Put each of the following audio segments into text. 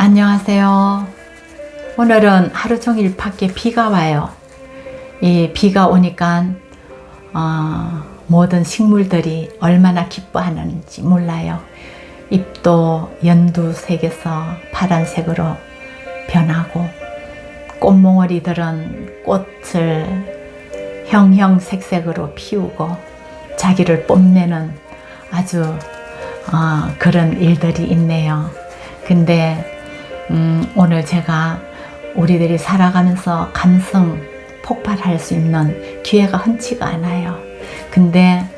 안녕하세요. 오늘은 하루 종일 밖에 비가 와요. 이 비가 오니까 모든 식물들이 얼마나 기뻐하는지 몰라요. 잎도 연두색에서 파란색으로 변하고, 꽃몽오리들은 꽃을 형형색색으로 피우고 자기를 뽐내는 아주 그런 일들이 있네요. 근데 오늘 제가 우리들이 살아가면서 감성 폭발할 수 있는 기회가 흔치가 않아요. 근데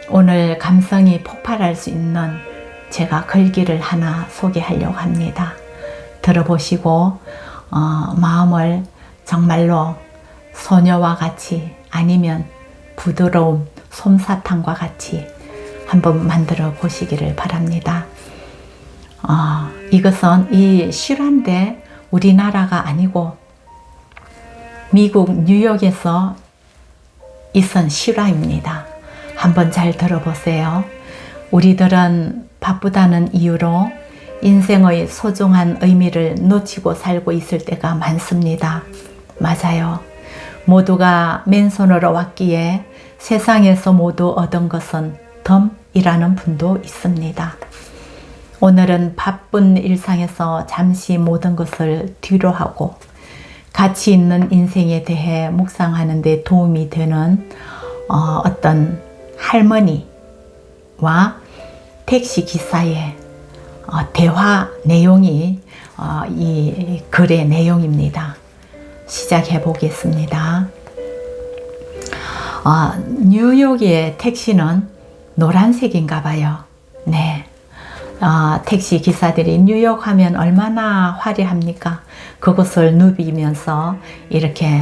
오늘 감성이 폭발할 수 있는 제가 글귀를 하나 소개하려고 합니다. 들어보시고 마음을 정말로 소녀와 같이, 아니면 부드러운 솜사탕과 같이 한번 만들어 보시기를 바랍니다. 이것은 이 실화인데 우리나라가 아니고 미국 뉴욕에서 있은 실화입니다. 한번 잘 들어보세요. 우리들은 바쁘다는 이유로 인생의 소중한 의미를 놓치고 살고 있을 때가 많습니다. 맞아요. 모두가 맨손으로 왔기에 세상에서 모두 얻은 것은 덤이라는 분도 있습니다. 오늘은 바쁜 일상에서 잠시 모든 것을 뒤로 하고 가치 있는 인생에 대해 묵상하는 데 도움이 되는 어떤 할머니와 택시 기사의 대화 내용이 이 글의 내용입니다. 시작해 보겠습니다. 뉴욕의 택시는 노란색인가 봐요. 네. 택시 기사들이 뉴욕 하면 얼마나 화려합니까? 그곳을 누비면서 이렇게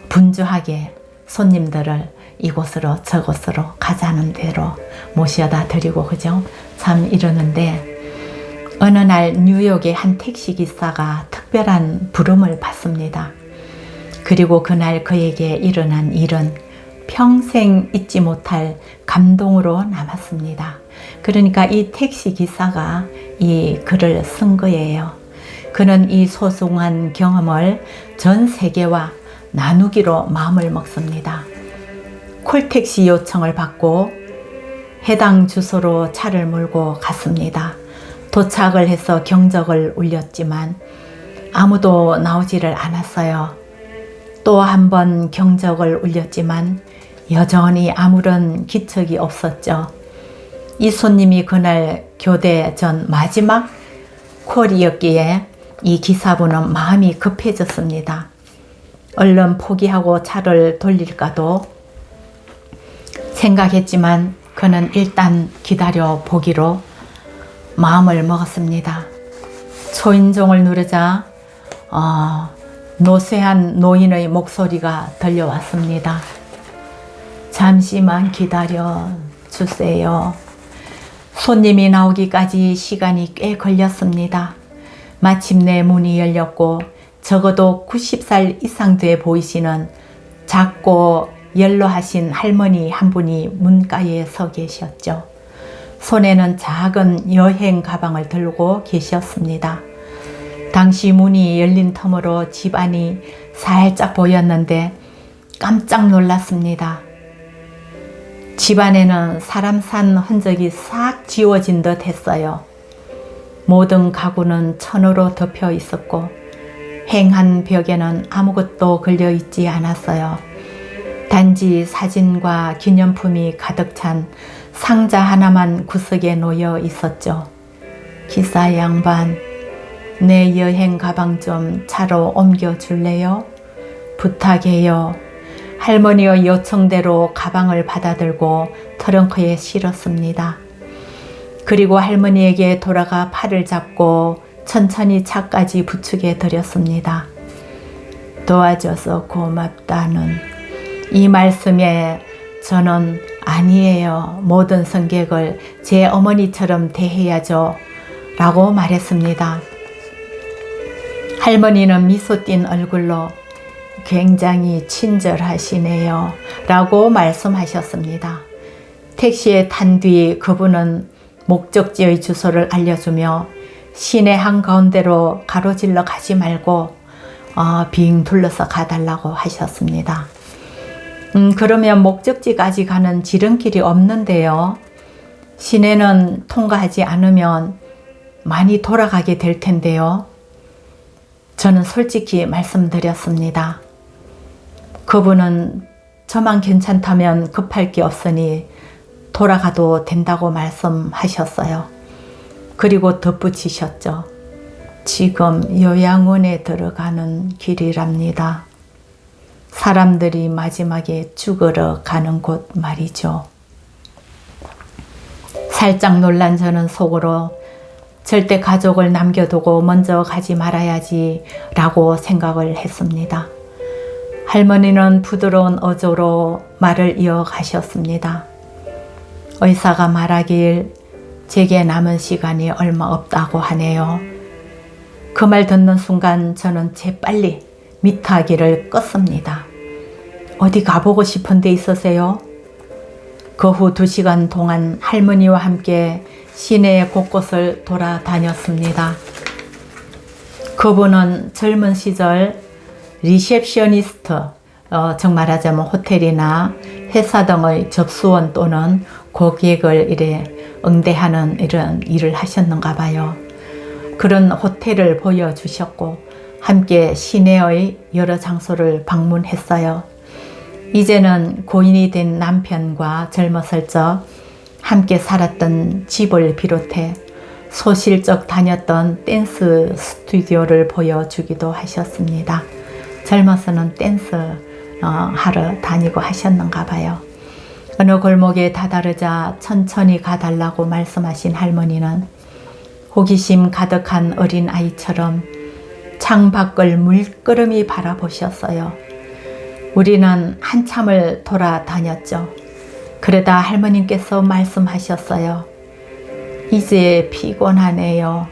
분주하게 손님들을 이곳으로 저곳으로 가자는 대로 모셔다 드리고, 그죠? 참 이러는데 어느 날 뉴욕의 한 택시 기사가 특별한 부름을 받습니다. 그리고 그날 그에게 일어난 일은 평생 잊지 못할 감동으로 남았습니다. 그러니까 이 택시 기사가 이 글을 쓴 거예요. 그는 이 소중한 경험을 전 세계와 나누기로 마음을 먹습니다. 콜택시 요청을 받고 해당 주소로 차를 몰고 갔습니다. 도착을 해서 경적을 울렸지만 아무도 나오지를 않았어요. 또 한 번 경적을 울렸지만 여전히 아무런 기척이 없었죠. 이 손님이 그날 교대 전 마지막 콜이었기에 이 기사분은 마음이 급해졌습니다. 얼른 포기하고 차를 돌릴까도 생각했지만 그는 일단 기다려 보기로 마음을 먹었습니다. 초인종을 누르자 노쇠한 노인의 목소리가 들려왔습니다. 잠시만 기다려 주세요. 손님이 나오기까지 시간이 꽤 걸렸습니다. 마침내 문이 열렸고 적어도 90살 이상 돼 보이시는 작고 연로하신 할머니 한 분이 문가에 서 계셨죠. 손에는 작은 여행 가방을 들고 계셨습니다. 당시 문이 열린 틈으로 집 안이 살짝 보였는데 깜짝 놀랐습니다. 집 안에는 사람 산 흔적이 싹 지워진 듯 했어요. 모든 가구는 천으로 덮여 있었고 횡한 벽에는 아무것도 걸려 있지 않았어요. 단지 사진과 기념품이 가득 찬 상자 하나만 구석에 놓여 있었죠. 기사 양반, 내 여행 가방 좀 차로 옮겨 줄래요? 부탁해요. 할머니의 요청대로 가방을 받아들고 트렁크에 실었습니다. 그리고 할머니에게 돌아가 팔을 잡고 천천히 차까지 부축해 드렸습니다. 도와줘서 고맙다는 이 말씀에 저는 아니에요. 모든 승객을 제 어머니처럼 대해야죠. 라고 말했습니다. 할머니는 미소 띤 얼굴로 굉장히 친절하시네요. 라고 말씀하셨습니다. 택시에 탄 뒤 그분은 목적지의 주소를 알려주며 시내 한가운데로 가로질러 가지 말고 빙 둘러서 가달라고 하셨습니다. 그러면 목적지까지 가는 지름길이 없는데요. 시내는 통과하지 않으면 많이 돌아가게 될 텐데요. 저는 솔직히 말씀드렸습니다. 그분은 저만 괜찮다면 급할 게 없으니 돌아가도 된다고 말씀하셨어요. 그리고 덧붙이셨죠. 지금 요양원에 들어가는 길이랍니다. 사람들이 마지막에 죽으러 가는 곳 말이죠. 살짝 놀란 저는 속으로 절대 가족을 남겨두고 먼저 가지 말아야지 라고 생각을 했습니다. 할머니는 부드러운 어조로 말을 이어가셨습니다. 의사가 말하길 제게 남은 시간이 얼마 없다고 하네요. 그 말 듣는 순간 저는 재빨리 미타기를 껐습니다. 어디 가보고 싶은 데 있으세요? 그 후 2시간 동안 할머니와 함께 시내 곳곳을 돌아다녔습니다. 그분은 젊은 시절 리셉셔니스트, 정말하자면 호텔이나 회사 등의 접수원 또는 고객을 응대하는 이런 일을 하셨는가 봐요. 그런 호텔을 보여주셨고 함께 시내의 여러 장소를 방문했어요. 이제는 고인이 된 남편과 젊었을 적 함께 살았던 집을 비롯해 소실적 다녔던 댄스 스튜디오를 보여주기도 하셨습니다. 젊어서는 댄스 하러 다니고 하셨는가 봐요. 어느 골목에 다다르자 천천히 가달라고 말씀하신 할머니는 호기심 가득한 어린 아이처럼 창밖을 물끄러미 바라보셨어요. 우리는 한참을 돌아다녔죠. 그러다 할머님께서 말씀하셨어요. 이제 피곤하네요.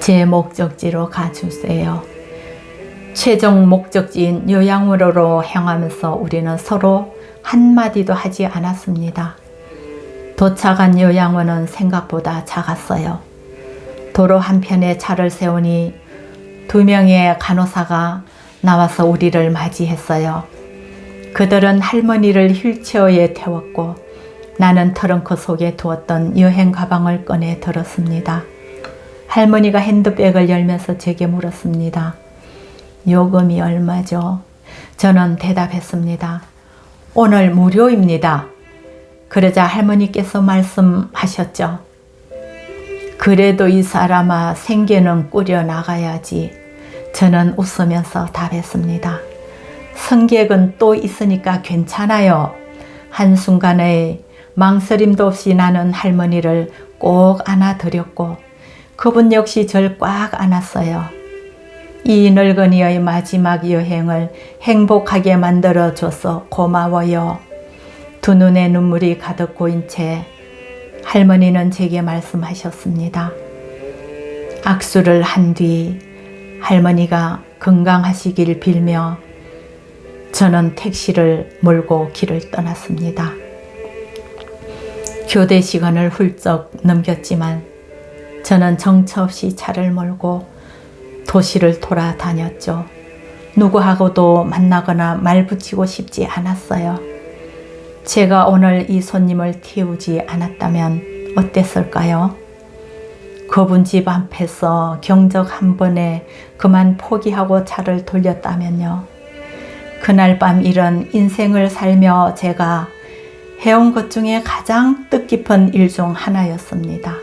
제 목적지로 가주세요. 최종 목적지인 요양원으로 향하면서 우리는 서로 한마디도 하지 않았습니다. 도착한 요양원은 생각보다 작았어요. 도로 한편에 차를 세우니 2명의 간호사가 나와서 우리를 맞이했어요. 그들은 할머니를 휠체어에 태웠고 나는 트렁크 속에 두었던 여행 가방을 꺼내 들었습니다. 할머니가 핸드백을 열면서 제게 물었습니다. 요금이 얼마죠? 저는 대답했습니다. 오늘 무료입니다. 그러자 할머니께서 말씀하셨죠. 그래도 이 사람아 생계는 꾸려나가야지. 저는 웃으면서 답했습니다. 승객은 또 있으니까 괜찮아요. 한순간에 망설임도 없이 나는 할머니를 꼭 안아드렸고 그분 역시 절 꽉 안았어요. 이 늙은이의 마지막 여행을 행복하게 만들어줘서 고마워요. 두 눈에 눈물이 가득 고인 채 할머니는 제게 말씀하셨습니다. 악수를 한 뒤 할머니가 건강하시길 빌며 저는 택시를 몰고 길을 떠났습니다. 교대 시간을 훌쩍 넘겼지만 저는 정처 없이 차를 몰고 도시를 돌아다녔죠. 누구하고도 만나거나 말 붙이고 싶지 않았어요. 제가 오늘 이 손님을 태우지 않았다면 어땠을까요? 그분 집 앞에서 경적 한 번에 그만 포기하고 차를 돌렸다면요. 그날 밤 이런 인생을 살며 제가 해온 것 중에 가장 뜻깊은 일 중 하나였습니다.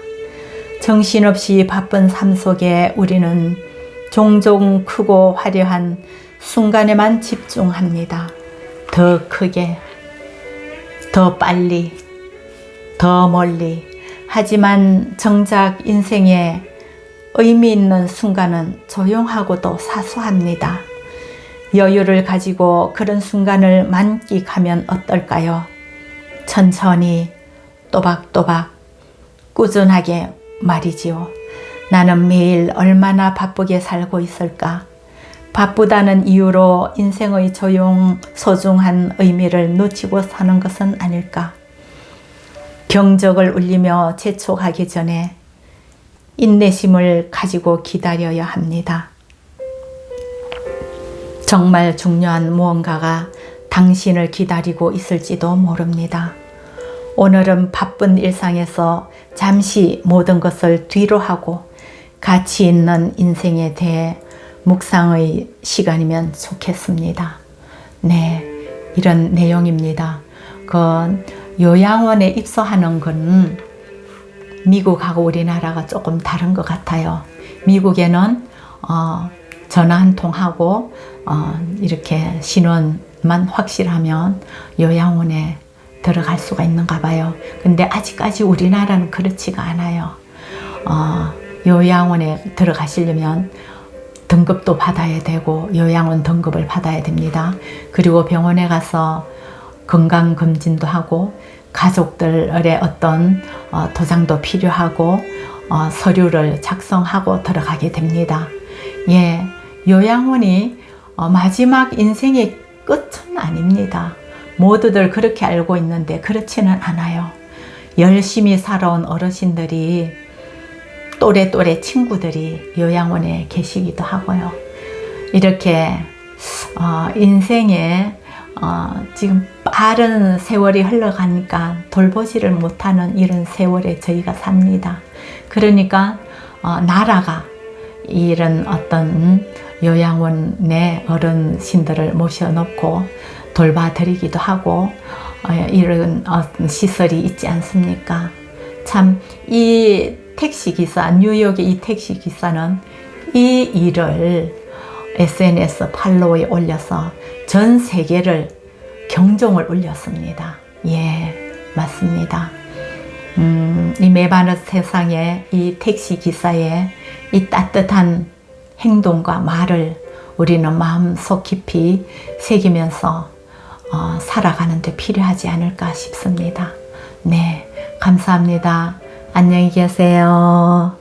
정신없이 바쁜 삶 속에 우리는 종종 크고 화려한 순간에만 집중합니다. 더 크게, 더 빨리, 더 멀리. 하지만 정작 인생에 의미 있는 순간은 조용하고도 사소합니다. 여유를 가지고 그런 순간을 만끽하면 어떨까요? 천천히, 또박또박, 꾸준하게 말이지요. 나는 매일 얼마나 바쁘게 살고 있을까? 바쁘다는 이유로 인생의 소중한 의미를 놓치고 사는 것은 아닐까? 경적을 울리며 재촉하기 전에 인내심을 가지고 기다려야 합니다. 정말 중요한 무언가가 당신을 기다리고 있을지도 모릅니다. 오늘은 바쁜 일상에서 잠시 모든 것을 뒤로 하고 가치 있는 인생에 대해 묵상의 시간이면 좋겠습니다. 네, 이런 내용입니다. 그 요양원에 입소하는 건 미국하고 우리나라가 조금 다른 것 같아요. 미국에는 전화 한 통 하고 이렇게 신원만 확실하면 요양원에 들어갈 수가 있는가 봐요. 근데 아직까지 우리나라는 그렇지가 않아요. 요양원에 들어가시려면 등급도 받아야 되고 요양원 등급을 받아야 됩니다. 그리고 병원에 가서 건강검진도 하고 가족들의 어떤 도장도 필요하고 서류를 작성하고 들어가게 됩니다. 예, 요양원이 마지막 인생의 끝은 아닙니다. 모두들 그렇게 알고 있는데 그렇지는 않아요. 열심히 살아온 어르신들이 또래 친구들이 요양원에 계시기도 하고요. 이렇게 인생에 지금 빠른 세월이 흘러가니까 돌보지를 못하는 이런 세월에 저희가 삽니다. 그러니까 나라가 이런 어떤 요양원의 어르신들을 모셔놓고 돌봐드리기도 하고 이런 시설이 있지 않습니까? 참 이 택시기사, 뉴욕의 이 택시기사는 이 일을 SNS 팔로우에 올려서 전 세계를 경종을 울렸습니다. 예, 맞습니다. 이 메마른 세상에 이 택시기사의 이 따뜻한 행동과 말을 우리는 마음속 깊이 새기면서 살아가는 데 필요하지 않을까 싶습니다. 네, 감사합니다. 안녕히 계세요.